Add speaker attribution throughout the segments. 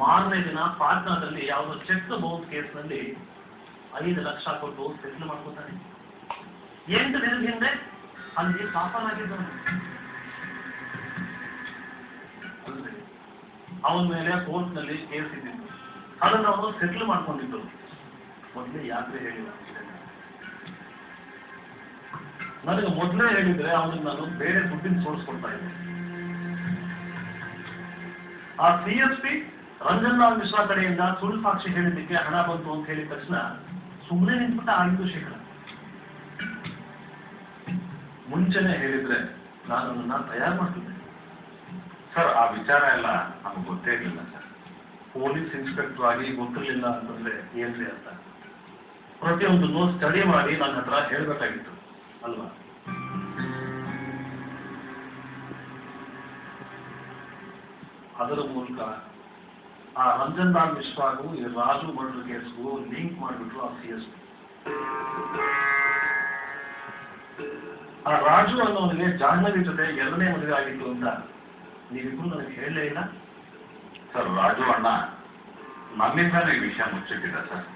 Speaker 1: ಮಾರನೇ ದಿನ ಪಾಟ್ನಾದಲ್ಲಿ ಯಾವುದೋ ಚೆಕ್ ಬೌನ್ಸ್ ಕೇಸ್ನಲ್ಲಿ 5 ಲಕ್ಷ ಕೊಟ್ಟು ಸೆಟ್ಲ್ ಮಾಡ್ಕೋತಾನೆ. 8 ದಿನದ ಹಿಂದೆ ಅಲ್ಲಿ ಪಾಪನಾಗಿದ್ದಾನೆ. ಅವನ ಮೇಲೆ ಕೋರ್ಟ್ನಲ್ಲಿ ಕೇಸ್ ಇದ್ದಿತ್ತು, ಅದನ್ನು ಅವನು ಸೆಟ್ಲ್ ಮಾಡ್ಕೊಂಡಿದ್ದು. ಮೊದಲೇ ಯಾತ್ರೆ ಹೇಳಿಲ್ಲ, ನನಗೆ ಮೊದಲೇ ಹೇಳಿದ್ರೆ ಅವನಿಗೆ ನಾನು ಬೇರೆ ದುಡ್ಡಿನ ಸೋರ್ಸ್ ಕೊಡ್ತಾ ಇದ್ದೆ. ಆ CSP ರಂಜನ್ ಲಾಲ್ ಮಿಶ್ರಾ ಕಡೆಯಿಂದ ಸುಳ್ಳು ಸಾಕ್ಷಿ ಹೇಳಿದ್ದಕ್ಕೆ ಹಣ ಬಂತು ಅಂತ ಹೇಳಿದ ತಕ್ಷಣ ಸುಮ್ಮನೆ ನಿಂತ್ಬಿಟ್ಟ ಆಗಿದ್ದು ಶೇಖರ. ಮುಂಚೆನೆ ಹೇಳಿದ್ರೆ ನಾನು ಅದನ್ನ ತಯಾರು ಮಾಡ್ತಿದ್ದೆ.
Speaker 2: ಸರ್, ಆ ವಿಚಾರ ಎಲ್ಲ ನಮ್ಗೆ ಗೊತ್ತೇ ಇರಲಿಲ್ಲ ಸರ್.
Speaker 1: ಪೊಲೀಸ್ ಇನ್ಸ್ಪೆಕ್ಟರ್ ಆಗಿ ಗೊತ್ತಿರಲಿಲ್ಲ ಅಂತಂದ್ರೆ ಏನ್ರಿ ಅಂತ? ಪ್ರತಿಯೊಂದನ್ನು ಸ್ಟಡಿ ಮಾಡಿ ನನ್ನ ಹತ್ರ ಹೇಳ್ಬೇಕಾಗಿತ್ತು ಅಲ್ವಾ? ಅದರ ಮೂಲಕ ಆ ರಂಜನ್ ಲಾಲ್ ಮಿಶ್ರಾಗೂ ಈ ರಾಜು ಮರ್ಡರ್ ಕೇಸ್ಗೂ ಲಿಂಕ್ ಮಾಡಿಬಿಟ್ರು ಆ CSP. ಆ ರಾಜು ಅನ್ನೋನಿಗೆ ಜಾಹ್ನವಿ ಜೊತೆ 2ನೇ ಮದುವೆ ಆಗಿತ್ತು ಅಂತ ನೀವಿಬ್ರು ನನಗೆ ಹೇಳಲೇ ಇಲ್ಲ
Speaker 2: ಸರ್. ರಾಜು ಅಣ್ಣ ನಮ್ಮಿಂದಾನೇ ಈ ವಿಷಯ ಮುಚ್ಚಿಟ್ಟಿದ್ದ ಸರ್.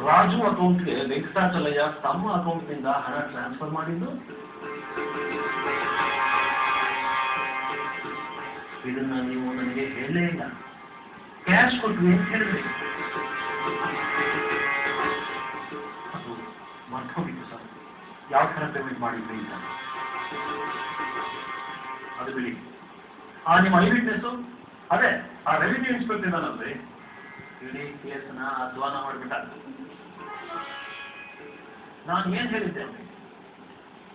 Speaker 1: ರಾಜು ಅಕೌಂಟ್ಗೆ ವೆಂಕಟಾಚಲಯ್ಯ ತಮ್ಮ ಅಕೌಂಟ್ನಿಂದ ಹಣ ಟ್ರಾನ್ಸ್ಫರ್ ಮಾಡಿದ್ದು. ಇದನ್ನ ನೀವು ನನಗೆ ಹೇಳಲೇ ಇಲ್ಲ. ಕ್ಯಾಶ್ ಕೊಟ್ವಿ ಅಂತ ಹೇಳಿದ್ರಿ, ಅದು ಮರ್ತೋಗಿತ್ತು ಸರ್. ಯಾವ ಥರ ಪೇಮೆಂಟ್ ಮಾಡಿದ್ರಿ ಅಂತ ಅದು ಬಿಡಿ. ಆ ನಿಮ್ಮ ಐ ವಿಟ್ನೆಸ್ಸು, ಅದೇ ಆ ರೆವಿನ್ಯೂ ಇನ್ಸ್ಪೆಕ್ಟರ್ ಇದ್ದಾನಲ್ರಿ, ಇಡೀ ಕೇಸನ್ನ ಅಧ್ವಾನ ಮಾಡಿಬಿಟ್ಟ. ನಾನು ಏನ್ ಹೇಳಿದ್ದೆ,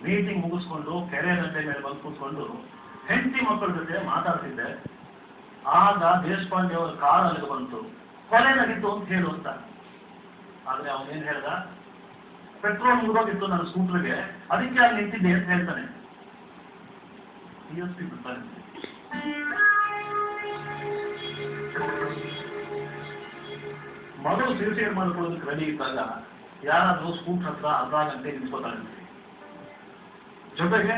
Speaker 1: ಮೀಟಿಂಗ್ ಮುಗಿಸ್ಕೊಂಡು ಕೆರೆ ಗಂಟೆ ಮೇಲೆ ಬಂದು ಕೂತ್ಕೊಂಡು ಹೆಂಡತಿ ಮಕ್ಕಳ ಜೊತೆ ಮಾತಾಡ್ತಿದ್ದೆ. ಆಗ ದೇಶಪಾಂಡೆ ಅವರ ಕಾರ್ ಅಲ್ಲಿಗೆ ಬಂತು, ಕೊಲೆನಾಗಿತ್ತು ಅಂತ ಹೇಳು ಅಂತ. ಆದ್ರೆ ಅವನೇನ್ ಹೇಳ್ದ, ಪೆಟ್ರೋಲ್ ಮುಗಿದೋಗಿತ್ತು ನನ್ನ ಸ್ಕೂಟರ್ಗೆ, ಅದಕ್ಕೆ ಅಲ್ಲಿ ನಿಂತಿದ್ದೆ ಅಂತ ಹೇಳ್ತಾನೆ. CSP ಬಿಡ್ತಾನೆ. ಮಗಳು ಸೂಸೈಡ್ ಮಾಡ್ಕೊಳ್ಳೋದಕ್ಕೆ ರೆಡಿ ಇದ್ದಾಗ ಯಾರಾದ್ರೂ ಸ್ಕೂಟರ್ ಹತ್ರ ಅರ್ಧ ಗಂಟೆ ನಿಂತ್ಕೋತಾರೆ. ಜೊತೆಗೆ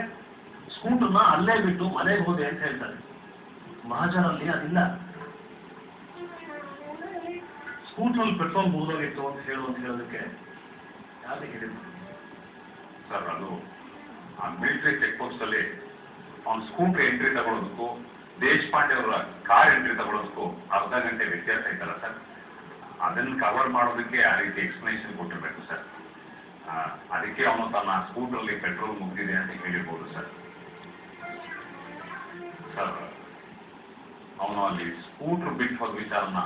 Speaker 1: ಸ್ಕೂಟರ್ನ ಅಲ್ಲೇ ಬಿಟ್ಟು ಮನೆಗೆ ಹೋದೆ ಅಂತ ಹೇಳ್ತಾರೆ. ಮಹಾಜನಲ್ಲಿ ಅದಿಲ್ಲ. ಸ್ಕೂಟರ್ನಲ್ಲಿ ಪೆಟ್ರೋಲ್ ಮುಗಿದೋಗಿತ್ತು ಅಂತ ಹೇಳೋದಕ್ಕೆ ಯಾರಿಗೆ ಹೇಳಿದ್ರು
Speaker 2: ಸರ್? ಅದು ಆ ಮಿಲಿಟರಿ ಚೆಕ್ ಪೋಸ್ಟ್ ಅಲ್ಲಿ ಅವ್ನ ಸ್ಕೂಟರ್ ಎಂಟ್ರಿ ತಗೊಳ್ಳೋದಕ್ಕೂ ದೇಶಪಾಂಡೆ ಅವರ ಕಾರ್ ಎಂಟ್ರಿ ತಗೊಳ್ಳೋದಕ್ಕೂ ಅರ್ಧ ಗಂಟೆ ವ್ಯತ್ಯಾಸ ಐತಲ್ಲ ಸರ್. ಅದನ್ನು ಕವರ್ ಮಾಡೋದಕ್ಕೆ ಆ ರೀತಿ ಎಕ್ಸ್ಪ್ಲನೇಷನ್ ಕೊಟ್ಟಿರ್ಬೇಕು ಸರ್. ಅದಕ್ಕೆ ಅವನು ತನ್ನ ಸ್ಕೂಟರ್ಲಿ ಪೆಟ್ರೋಲ್ ಮುಗಿದಿದೆ ಅಂತ ಹೇಳಿರ್ಬೋದು ಸರ್. ಸರ್, ಅವನು ಅಲ್ಲಿ ಸ್ಕೂಟರ್ ಬಿಟ್ಟು ಹೋದ ವಿಚಾರನ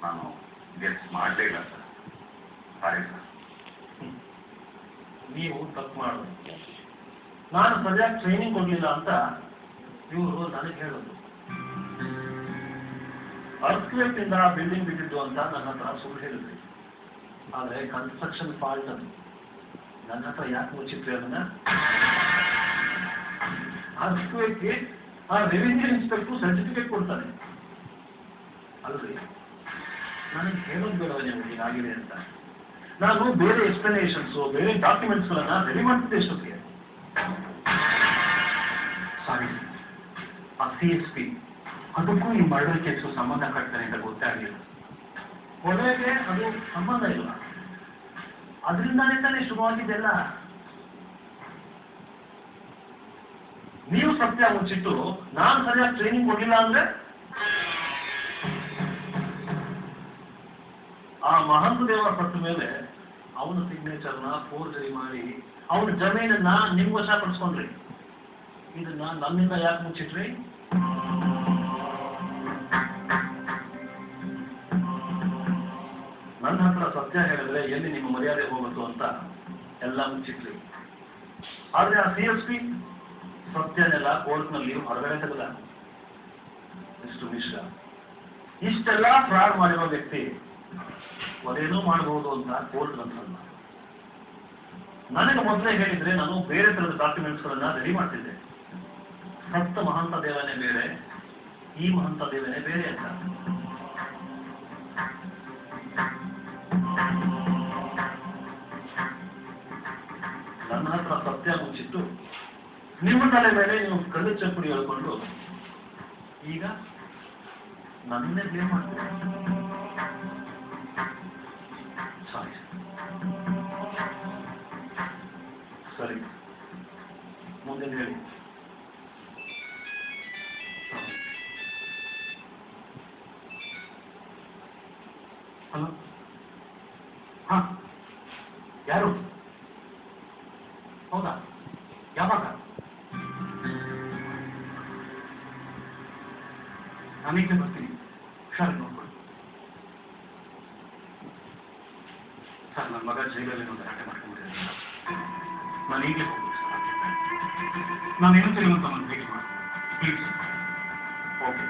Speaker 2: ನಾನು ಗೆಸ್ ಮಾಡಲೇ ಇಲ್ಲ ಸರ್. Sorry sir.
Speaker 1: ನೀವು ತಪ್ಪು ಮಾಡೋದು. ನಾನು ಸರಿಯಾಗಿ ಟ್ರೈನಿಂಗ್ ಕೊಡ್ಲಿಲ್ಲ ಅಂತ ಇವರು ನನಗೆ ಹೇಳೋದು. ಅರ್ಥಕ್ವೇಕ್ ಇಂದ ಬಿಲ್ಡಿಂಗ್ ಬಿಟ್ಟಿದ್ದು ಅಂತ ನನ್ನ ಹತ್ರ ಸುಳ್ಳು ಹೇಳಿದ್ರಿ. ಆದ್ರೆ ಕನ್ಸ್ಟ್ರಕ್ಷನ್ ಫಾಲ್ಟ್ ಅದು. ನನ್ನ ಹತ್ರ ಯಾಕೆ ಮುಚ್ಚಿಟ್ರಿ ಅದನ್ನ? ಅರ್ಥಕ್ವೇಕ್ಗೆ ಆ ರೆವಿನ್ಯೂ ಇನ್ಸ್ಪೆಕ್ಟರ್ ಸರ್ಟಿಫಿಕೇಟ್ ಕೊಡ್ತಾನೆ ಅಲ್ರಿ. ನನಗೆ ಹೇಳೋದು ಬೇಡ ನಿಮಗೆ ಆಗಿದೆ ಅಂತ. ನಾನು ಬೇರೆ ಎಕ್ಸ್ಪ್ಲನೇಷನ್ಸ್, ಬೇರೆ ಡಾಕ್ಯುಮೆಂಟ್ಸ್ಗಳನ್ನ ರೆಡಿ ಮಾಡ್ತಿದ್ದೆ ಎಷ್ಟೊತ್ತಿಗೆ. ಸಾರಿ, ಆ CSP ಅದಕ್ಕೂ ಈ ಮರ್ಡರ್ ಕೇಸು ಸಂಬಂಧ ಕಟ್ತಾರೆ ಅಂತ ಗೊತ್ತೇ ಆಗಲಿಲ್ಲ. ಕೊನೆಗೆ ಅದು ಸಂಬಂಧ ಇಲ್ಲ, ಅದರಿಂದಾನೇ ತಾನೇ ಶುರುವಾಗಿದ್ದೆಲ್ಲ. ನೀವು ಸತ್ಯ ಮುಚ್ಚಿಟ್ಟು ನಾನು ಸರಿಯಾಗಿ ಟ್ರೈನಿಂಗ್ ಕೊಡಲಿಲ್ಲ ಅಂದ್ರೆ ಆ ಮಹಂತ ದೇವ ಸತ್ತ ಮೇಲೆ ಅವನ ಸಿಗ್ನೇಚರ್ನ ಫೋರ್ಜರಿ ಮಾಡಿ ಅವನ ಜಮೀನನ್ನ ನಿಮ್ ವಶ ಪಡಿಸ್ಕೊಂಡ್ರಿ. ಇದನ್ನ ನನ್ನಿಂದ ಯಾಕೆ ಮುಚ್ಚಿಟ್ರಿ? ನನ್ನ ಹತ್ರ ಸತ್ಯ ಹೇಳಿದ್ರೆ ಎಲ್ಲಿ ನಿಮ್ಮ ಮರ್ಯಾದೆ ಹೋಗುತ್ತೋ ಅಂತ ಎಲ್ಲ ಮುಚ್ಚಿಟ್ರಿ. ಆದ್ರೆ ಆ CSP ಸತ್ಯನೆಲ್ಲ ಕೋರ್ಟ್ನಲ್ಲಿ ಹೊರಗಡೆ ತೆಗೆದ. ಇಷ್ಟು ಮಿಶ್ರ ಇಷ್ಟೆಲ್ಲ ಫ್ರಾಡ್ ಮಾಡಿರೋ ವ್ಯಕ್ತಿ ಅದೇನೂ ಮಾಡಬಹುದು ಅಂತ ಕೋರ್ಟ್ ಅನ್ಸಲ್ಲ. ನನಗೆ ಮೊದಲೇ ಹೇಳಿದ್ರೆ ನಾನು ಬೇರೆ ತರದ ಡಾಕ್ಯುಮೆಂಟ್ಸ್ಗಳನ್ನ ರೆಡಿ ಮಾಡ್ತಿದ್ದೆ. ಸಪ್ತ ಮಹಂತ ದೇವನೇ ಬೇರೆ, ಈ ಮಹಂತ ದೇವನೇ ಬೇರೆ ಅಂತ. ನನ್ನ ಹತ್ರ ಸತ್ಯ ಮುಚ್ಚಿಟ್ಟು ನಿಮ್ಮ ತಲೆ ಮೇಲೆ ನೀವು ಕಲ್ಲು ಚಪ್ಪಡಿ ಹೇಳ್ಕೊಂಡು ಈಗ ನನ್ನೇ ಬ್ಲೇಮ್ ಮಾಡ್ತೀರಾ? ಸಾರಿ. ಸರಿ, ಮುಂದೆ ಹೇಳಿ. ಹಲೋ, ಹಾ, ಯಾರು? ಹೌದಾ, ಯಾವಾಗ? ನಾನೀಗಲೇ ಬರ್ತೀನಿ, ಹುಷಾರಾಗಿ ನೋಡ್ಕೊಳ್ಳಿ. ಸರ್, ನನ್ನ ಮಗ ಜೈಲಲ್ಲಿ ಒಂದು ಗಲಾಟೆ ಮಾಡ್ಕೊಂಡ್ಬಿಟ್ಟಿದ್ದೀನಿ. ನಾನು ಈಗಲೇ ಹೋಗ್ಬೇಕು ಸರ್. ನಾನು ಇನ್ನೊಂದ್ಸರಿ ಒಂದು ಭೇಟಿ ಮಾಡಿ ಪ್ಲೀಸ್. ಓಕೆ.